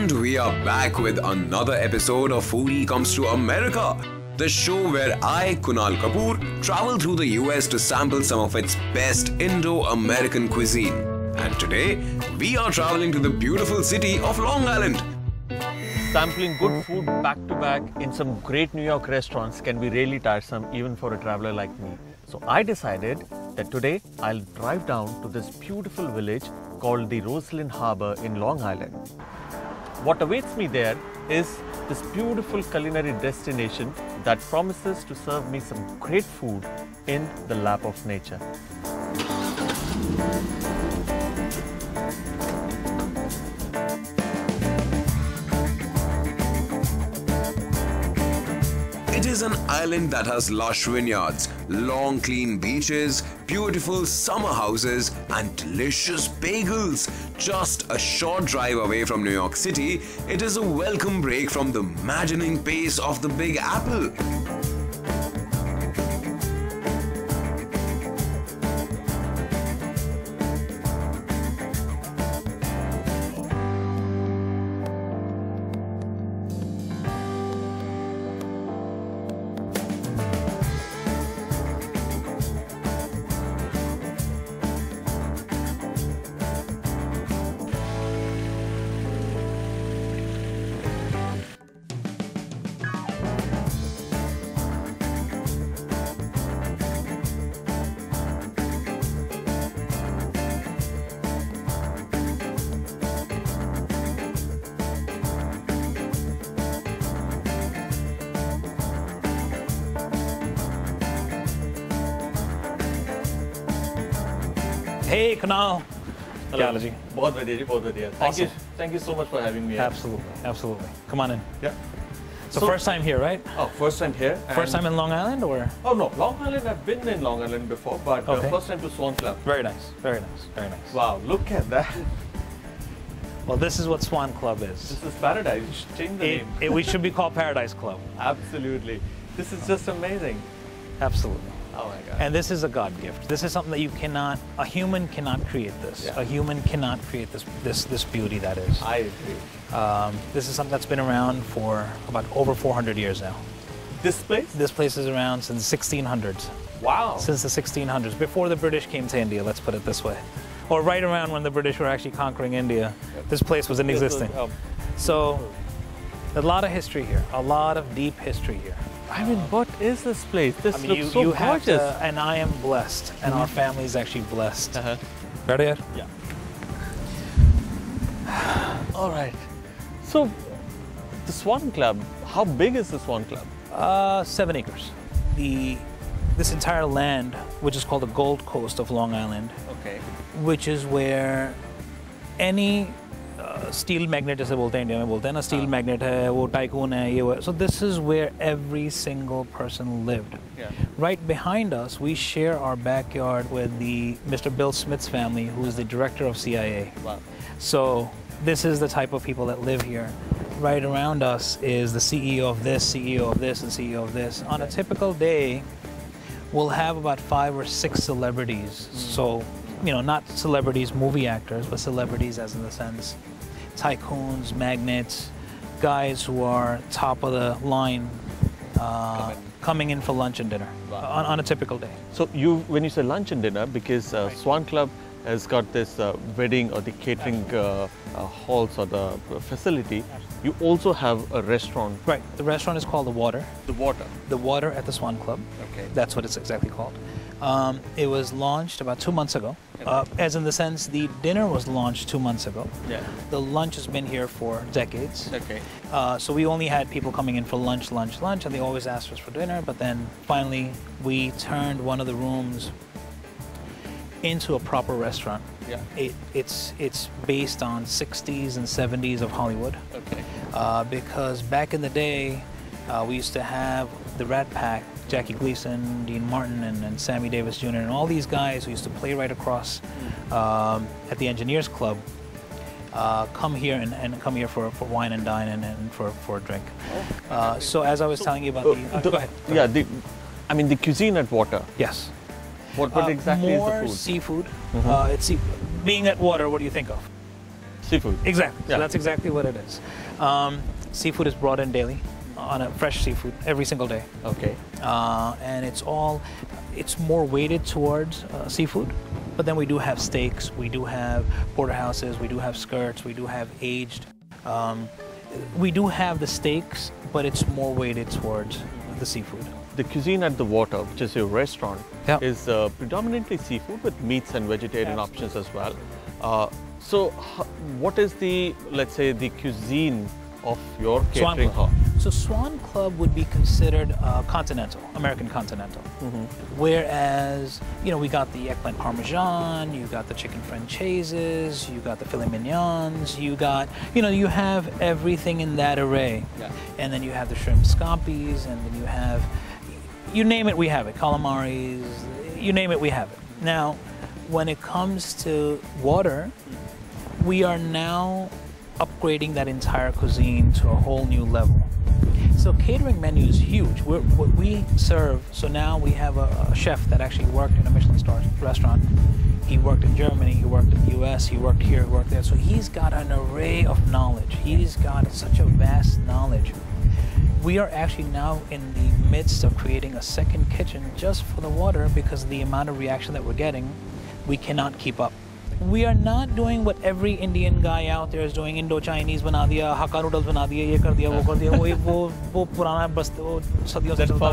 And we are back with another episode of Foodie Comes to America, the show where I, Kunal Kapoor, travel through the US to sample some of its best Indo-American cuisine. And today, we are traveling to the beautiful city of Long Island. Sampling good food back to back in some great New York restaurants can be really tiresome even for a traveler like me. So I decided that today I'll drive down to this beautiful village called the Roslyn Harbor in Long Island. What awaits me there is this beautiful culinary destination that promises to serve me some great food in the lap of nature. It is an island that has lush vineyards, long clean beaches, beautiful summer houses and delicious bagels. Just a short drive away from New York City, it is a welcome break from the maddening pace of the Big Apple. Hey, Kunal. Hello. बहुत बढ़िया. Thank you so much for having me. Absolutely. Come on in. Yeah. So first time here, right? Oh, first time here. First time in Long Island, or? Oh no, Long Island. I've been in Long Island before, but first time to Swan Club. Very nice. Wow, look at that. Well, this is what Swan Club is. This is paradise. You should change the name. We should be called Paradise Club. Absolutely. This is just amazing. Absolutely. Oh my God. And this is a God gift. This is something that a human cannot create this. Yeah. A human cannot create this beauty that is. I agree. This is something that's been around for about over 400 years now. This place? This place is around since the 1600s. Wow. Since the 1600s, before the British came to India, let's put it this way. Or right around when the British were actually conquering India, this place was in existence. So, a lot of history here, a lot of deep history here. I mean, what is this place? This looks so gorgeous. And I am blessed, and our family is actually blessed. Ready? Yeah. All right. So, the Swan Club, how big is the Swan Club? 7 acres. This entire land, which is called the Gold Coast of Long Island, which is where any steel magnet, जैसे बोलते हैं India में बोलते हैं ना, steel magnet है, वो tycoon है, ये वो. So this is where every single person lived. Yeah. Right behind us, we share our backyard with the Mr. Bill Smith's family, who is the director of CIA. Wow. So this is the type of people that live here. Right around us is the CEO of this, CEO of this, and CEO of this. On a typical day, we'll have about 5 or 6 celebrities. So, you know, not celebrities, movie actors, but celebrities as in the sense tycoons, magnates, guys who are top of the line coming in for lunch and dinner on a typical day. So when you say lunch and dinner, because Swan Club has got this wedding or the catering halls or the facility, you also have a restaurant. Right. The restaurant is called The Water. The Water. The Water at the Swan Club. Okay. That's what it's exactly called. It was launched about 2 months ago. As in the sense, the dinner was launched 2 months ago. Yeah. The lunch has been here for decades. Okay. So we only had people coming in for lunch, and they always asked us for dinner. But then finally, we turned one of the rooms into a proper restaurant. Yeah. It's based on 60s and 70s of Hollywood. Okay. Because back in the day, we used to have the Rat Pack, Jackie Gleason, Dean Martin, and Sammy Davis Jr., and all these guys who used to play right across at the Engineers Club, come here and come here for wine and dine and for a drink. So as I was telling you about go ahead. Yeah, the cuisine at Water. Yes. What exactly is the food? More seafood. Being at Water, what do you think of? Seafood. Exactly. Yeah. So that's exactly what it is. Seafood is brought in daily, on a fresh seafood every single day, Okay. and it's more weighted towards seafood. But then we do have steaks, we do have porterhouses, we do have skirts, we do have aged. We do have the steaks, but it's more weighted towards the seafood. The cuisine at the water, which is your restaurant, Yeah. is predominantly seafood with meats and vegetarian options as well. So, what is the, let's say, the cuisine of your Swan catering hall? Club. So Swan Club would be considered continental, American continental. Whereas, we got the eggplant parmesan, you got the chicken franchaises, you got the filet mignons, you got, you have everything in that array. Yeah. And then you have the shrimp scampis, and then you have, you name it, we have it. Calamaris, you name it, we have it. Now, when it comes to water, we are now upgrading that entire cuisine to a whole new level. So catering menu is huge. What we serve, so now we have a chef that actually worked in a Michelin star restaurant. He worked in Germany, he worked in the US, he worked here, he worked there. So he's got an array of knowledge. He's got such a vast knowledge. We are actually now in the midst of creating a second kitchen just for the water, because of the amount of reaction that we're getting, we cannot keep up. We are not doing what every Indian guy out there is doing. Indo-Chinese बना दिया, Hakka noodles बना दिए, ये कर दिया, वो कर दिया, वो पुराना बस सदियों से चलता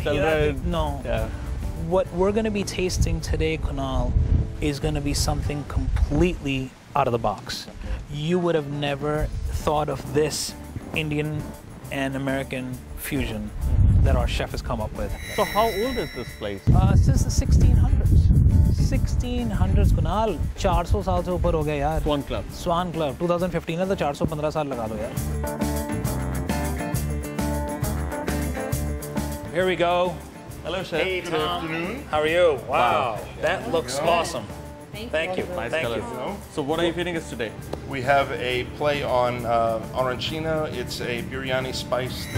है. No. Yeah. What we're going to be tasting today, Kunal, is going to be something completely out of the box. You would have never thought of this Indian and American fusion that our chef has come up with. So, how old is this place? Since the 1600s. 1600s, Kunal. 400 साल से ऊपर हो गया यार. Swan Club. Swan Club. 2015 है तो 415 साल लगा दो यार. Here we go. Hello, chef. Hey, Tom. How are you? Wow. That looks awesome. Thank you. Nice Thank colors. you. So, what are you feeding us today? We have a play on arancina. It's a biryani spiced.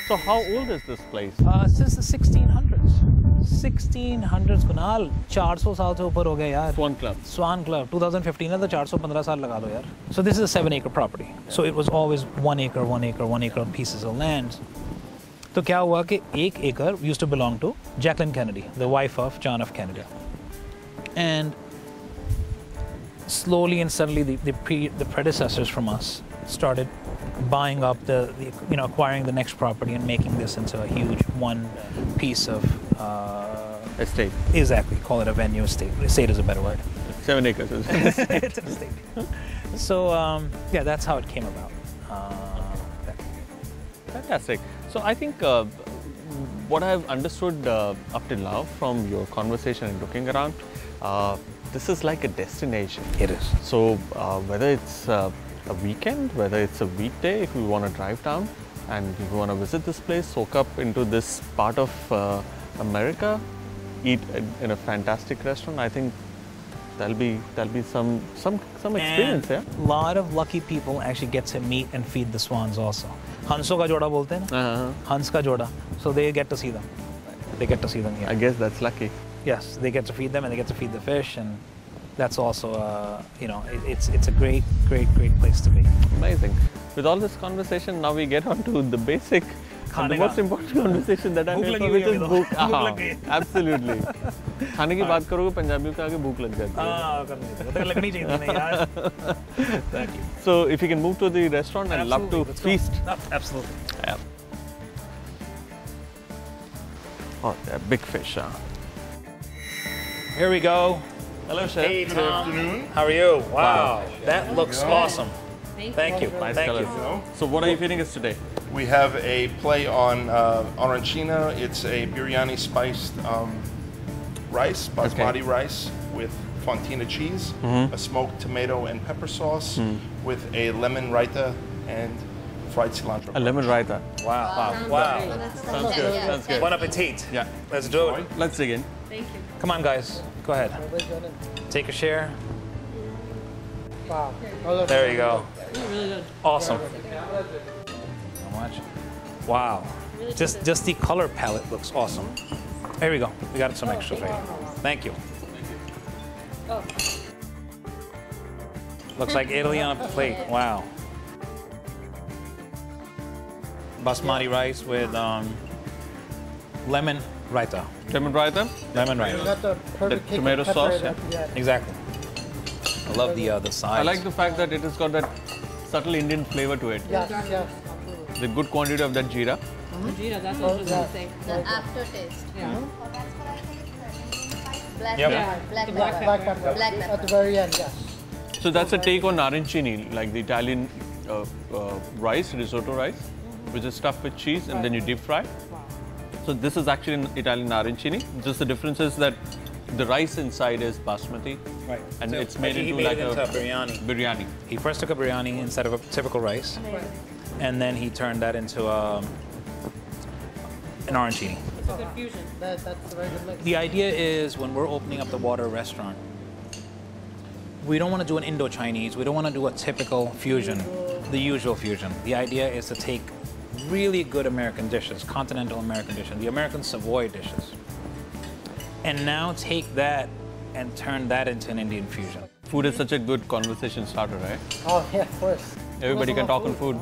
So, how old is this place? Since the 1600s. 1600s, Kunal. 400 साल से ऊपर हो गया यार. Swan Club. Swan Club. 2015 है तो 415 साल लगा दो यार. So this is a 7-acre property. So it was always 1 acre, 1 acre, 1 acre pieces of land. तो क्या हुआ कि 1 acre used to belong to Jacqueline Kennedy, the wife of John F. Kennedy. And slowly and suddenly the predecessors from us started buying up acquiring the next property and making this into a huge one piece of Estate. Exactly, call it a venue estate. Estate is a better word. 7 acres. It's an estate. So yeah, that's how it came about. Fantastic. So I think what I've understood up till now from your conversation and looking around, this is like a destination. It is. So whether it's a weekend, whether it's a weekday, if you want to drive down and you want to visit this place, soak up into this part of America, eat in a fantastic restaurant, I think there'll be some experience there. A lot of lucky people actually get to meet and feed the swans also. Hanso ka joda bolte hain na? Hans ka joda. So they get to see them. They get to see them here. I guess that's lucky. Yes, they get to feed them and they get to feed the fish, and that's also it's a great place to be. Amazing. With all this conversation, now we get on to the basic and the most important conversation that I'm here, which is book. Absolutely. खाने की बात करोगे पंजाबियों के आगे भूख लग जाती है. लगनी चाहिए नहीं यार. Thank you. So if you can move to the restaurant, I'd love to feast. Absolutely. Yeah. Oh, they're big fish, huh? Here we go. Hello, chef. Hey, Tom. How are you? Wow. That looks awesome. Thank you. Nice Thank colors. you. So what are you feeding us today? We have a play on arancina. It's a biryani spiced rice, basmati rice with fontina cheese, a smoked tomato and pepper sauce with a lemon raita and fried cilantro. A lemon raita. Wow. Sounds good. Sounds good. Bon appetit. Yeah. Let's do it. Let's dig in. Thank you. Come on, guys. Go ahead. Take a share. Wow. There you go. Really good. Awesome. So much. Wow. Just the color palette looks awesome. Here we go. We got some extras right here. Thank you. Oh. Looks like Italy on a plate. Wow. Basmati rice with lemon raita. Lemon raita, Lemon You raita. got the perfect kick of tomato pepper sauce, at the end. Exactly. I love the sides. I like the fact that it has got that subtle Indian flavor to it. Yes, yes. The good quantity of that jeera. Gina, that's what I was going to say. The aftertaste. Yeah. Black Yep. pepper. Black The black pepper. Black pepper. Black pepper. At the very end, yes. So that's a take on arancini, like the Italian rice, risotto rice, which is stuffed with cheese and then you deep fry. So this is actually an Italian arancini. Just the difference is that the rice inside is basmati, Right. and So it's made he into made like it into a a biryani. biryani. He first took a biryani instead of a typical rice, and then he turned that into an arancini. It's a good fusion. That's a very good mix. The idea is when we're opening up the water restaurant, we don't want to do an Indo-Chinese. We don't want to do a typical fusion, the usual fusion. The idea is to take really good American dishes, continental American dishes, the American Savoy dishes, and now take that and turn that into an Indian fusion. Food is such a good conversation starter, right? Oh, yeah, of course. Everybody can talk on food.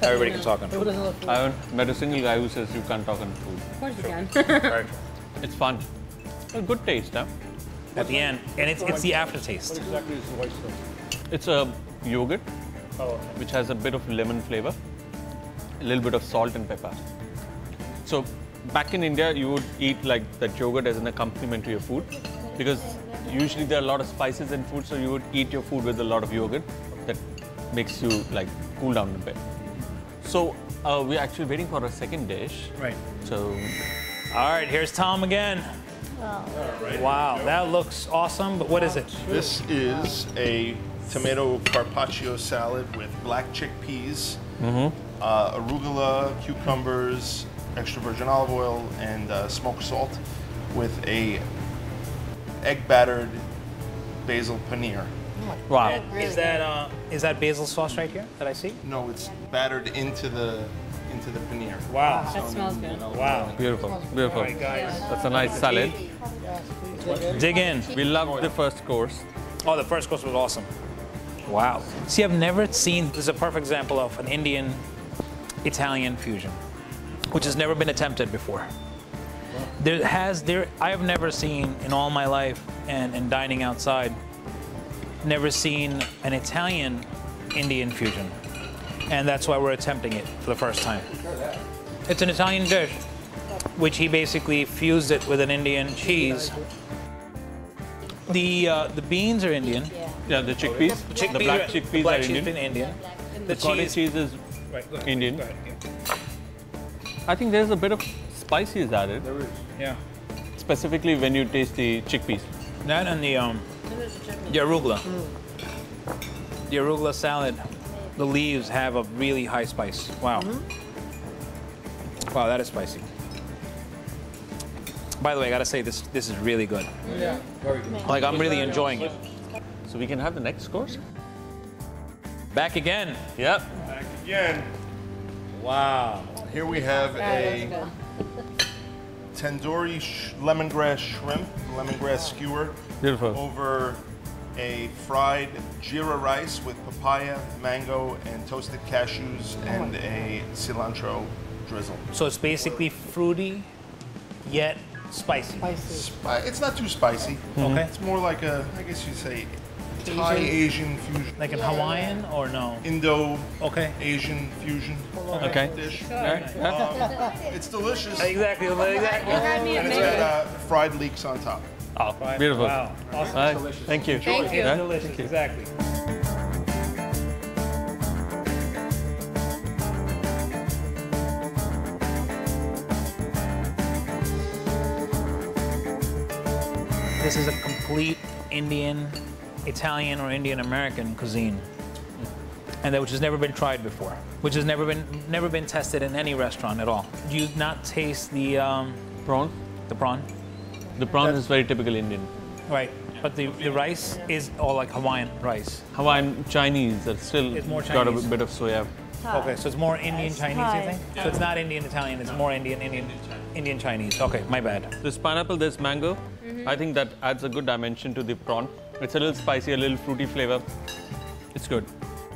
Everybody can talk on Who food. doesn't love food? I haven't met a single guy who says you can't talk on food. Of course you can. Right. It's fun. Well, good taste, huh? At the end, and it's the aftertaste. Exactly is the white stuff. It's a yogurt, which has a bit of lemon flavor, a little bit of salt and pepper. So back in India, you would eat like that yogurt as an accompaniment to your food, because usually there are a lot of spices in food, so you would eat your food with a lot of yogurt that makes you like cool down a bit. So we're actually waiting for a second dish. Right. So All right, here's Tom again. Wow, that looks awesome, but what is it? This is a tomato carpaccio salad with black chickpeas, arugula, cucumbers, extra virgin olive oil, and smoked salt with a egg battered basil paneer. wow, Is that basil sauce right here that I see? No, it's battered into the paneer. Wow. That smells good. Wow. beautiful, beautiful. Guys, That's a nice salad. dig in. We love the first course. Oh, the first course was awesome. Wow. See, I've never seen, this is a perfect example of an Indian-Italian fusion, which has never been attempted before. I have never seen in all my life and dining outside, never seen an Italian-Indian fusion. And that's why we're attempting it for the first time. It's an Italian dish, which he basically fused it with an Indian cheese. The beans are Indian. Yeah, the chickpeas. The black chickpeas are Indian. Indian. The cottage cheese is Right, go ahead. Indian. Go ahead, yeah. I think there's a bit of spices added, Yeah. specifically when you taste the chickpeas. That and the arugula. The arugula salad, the leaves have a really high spice. Wow. Wow, that is spicy. By the way, I gotta say this is really good. Yeah. Like I'm really enjoying it. So we can have the next course? Back again. Yep. Back again. Wow. Here we have a tandoori lemongrass shrimp, lemongrass skewer, Beautiful. over a fried jeera rice with papaya, mango, and toasted cashews, and a cilantro drizzle. So it's basically fruity, yet spicy. Spicy. It's not too spicy. Okay. It's more like a, I guess you'd say, Thai Asian fusion, Like in Hawaiian or no? Indo Okay. Asian fusion Okay. dish. Yeah. It's delicious. Exactly. You had me at And it's mango. got fried leeks on top. Oh, beautiful. Wow. Awesome. All right. Thank you. Thank you. Yeah? Delicious. Exactly. This is a complete Indian, Italian, or Indian American cuisine, and that which has never been tried before, which has never been tested in any restaurant at all. Do you not taste the Prawn. the prawn? The prawn is very typical Indian. Right. But the rice is all like Hawaiian rice. Hawaiian Chinese are still It's more got a Chinese. bit of soya. Okay, so it's more Indian Chinese, you think? So it's not Indian Italian, it's more Indian Chinese. Okay, my bad. This pineapple, this mango, I think that adds a good dimension to the prawn. It's a little spicy, a little fruity flavor. It's good.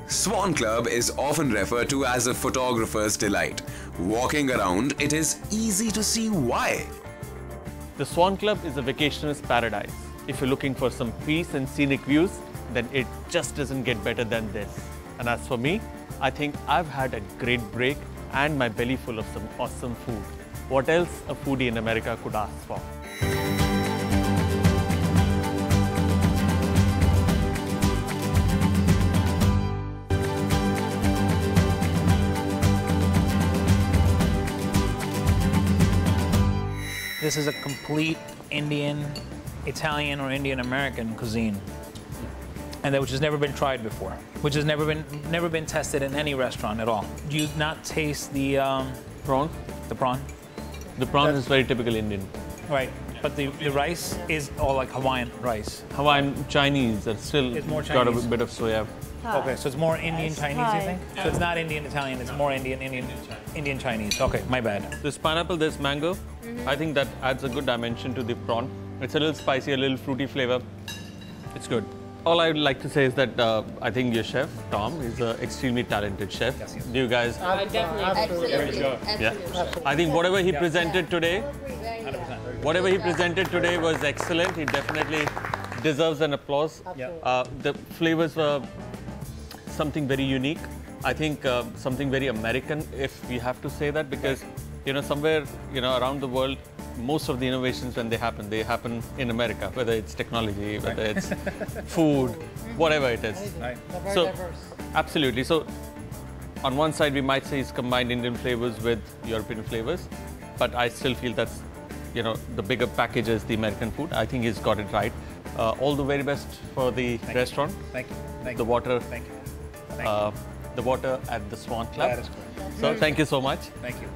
Swan Club is often referred to as a photographer's delight. Walking around, it is easy to see why. The Swan Club is a vacationer's paradise. If you're looking for some peace and scenic views, then it just doesn't get better than this. And as for me, I think I've had a great break and my belly full of some awesome food. What else a foodie in America could ask for? This is a complete Indian, Italian, or Indian American cuisine, and that which has never been tried before, which has never been tested in any restaurant at all. Do you not taste the Prawn? the prawn? The prawn is very typical Indian. Right, but the rice is all like Hawaiian rice. Hawaiian Chinese are still It's more got a Chinese. bit of soya. Okay, so it's more Indian Chinese, you think? So it's not Indian Italian, it's more Indian Chinese. Okay, my bad. This pineapple, this mango, I think that adds a good dimension to the prawn. It's a little spicy, a little fruity flavor. It's good. All I would like to say is that I think your chef, Tom, is an extremely talented chef. Yes, yes. Do you guys? I definitely agree. Yeah. I think whatever he presented today, 100%. was excellent. He definitely deserves an applause. The flavors were something very unique. I think something very American, if we have to say that, because somewhere around the world, most of the innovations when they happen in America, whether it's technology, whether it's food, whatever it is. Right. They're very So, diverse. absolutely. So, on one side, we might say he's combined Indian flavors with European flavors, but I still feel that's, the bigger package is the American food. I think he's got it right. All the very best for the restaurant. Thank you. Thank The you. water, Thank you. Thank you. the water at the Swan Club. That is correct. So, thank you so much. Thank you.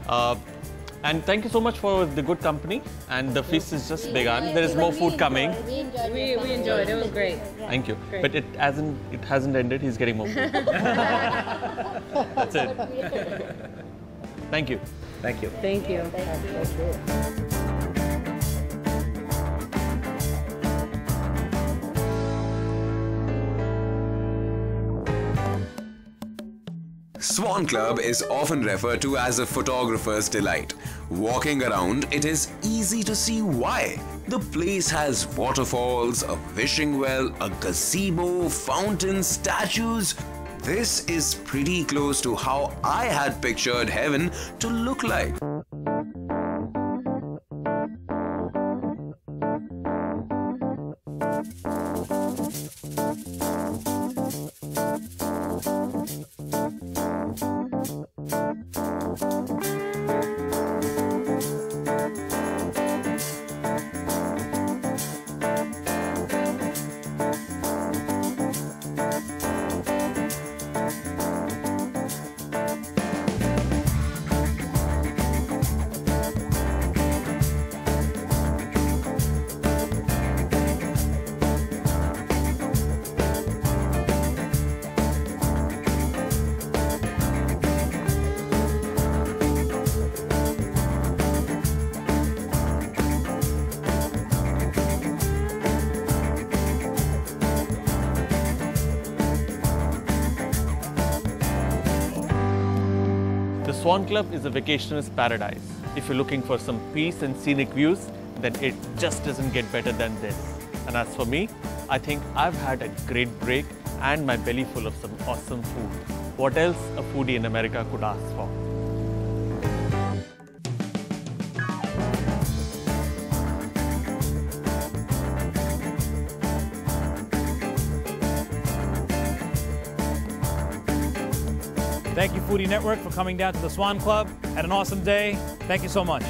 And thank you so much for the good company. And the feast is just begun. There is more food coming. We enjoyed it. It was great. Thank you. Great. But it hasn't ended. He's getting more food. That's it. Thank you. Thank you. Thank you. Swan Club is often referred to as a photographer's delight. Walking around, it is easy to see why. The place has waterfalls, a wishing well, a gazebo, fountains, statues. This is pretty close to how I had pictured heaven to look like. The Swan Club is a vacationer's paradise. If you're looking for some peace and scenic views, then it just doesn't get better than this. And as for me, I think I've had a great break and my belly full of some awesome food. What else a foodie in America could ask for? Thank you, Foodie Network, for coming down to the Swan Club. Had an awesome day. Thank you so much.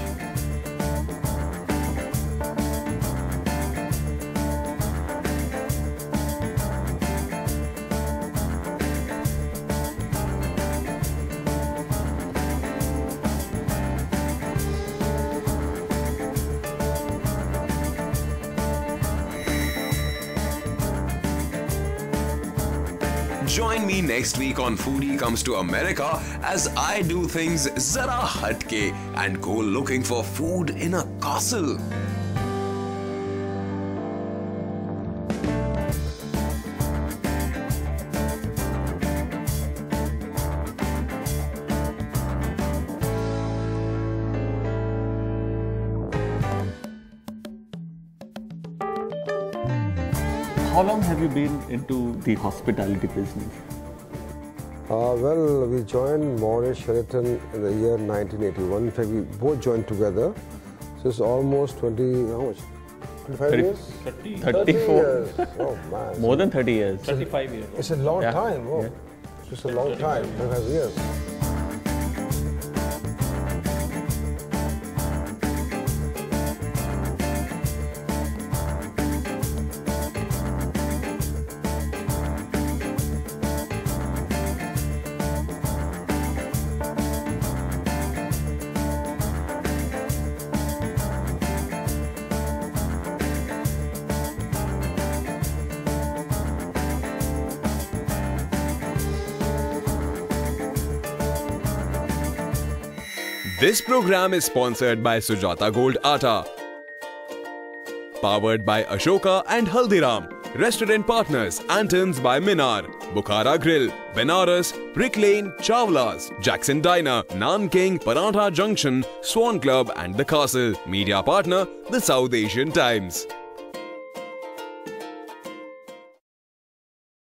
Join me next week on Foodie Comes to America as I do things zara hatke and go looking for food in a castle. How long have you been into the hospitality business? Well, we joined Maurice Sheraton in the year 1981. In fact, we both joined together. So it's almost 20, how much? 25 years? 34. years. Oh, man. More than 30 years. 35 years. It's a long Yeah. time. Oh, Yeah. it's a long time, 25 years. This program is sponsored by Sujata Gold Atta. Powered by Ashoka and Haldiram. Restaurant partners Antons by Minar, Bukhara Grill, Benares, Brick Lane, Chawla's, Jackson Diner, Nan King, Parantha Junction, Swan Club and The Castle. Media partner, The South Asian Times.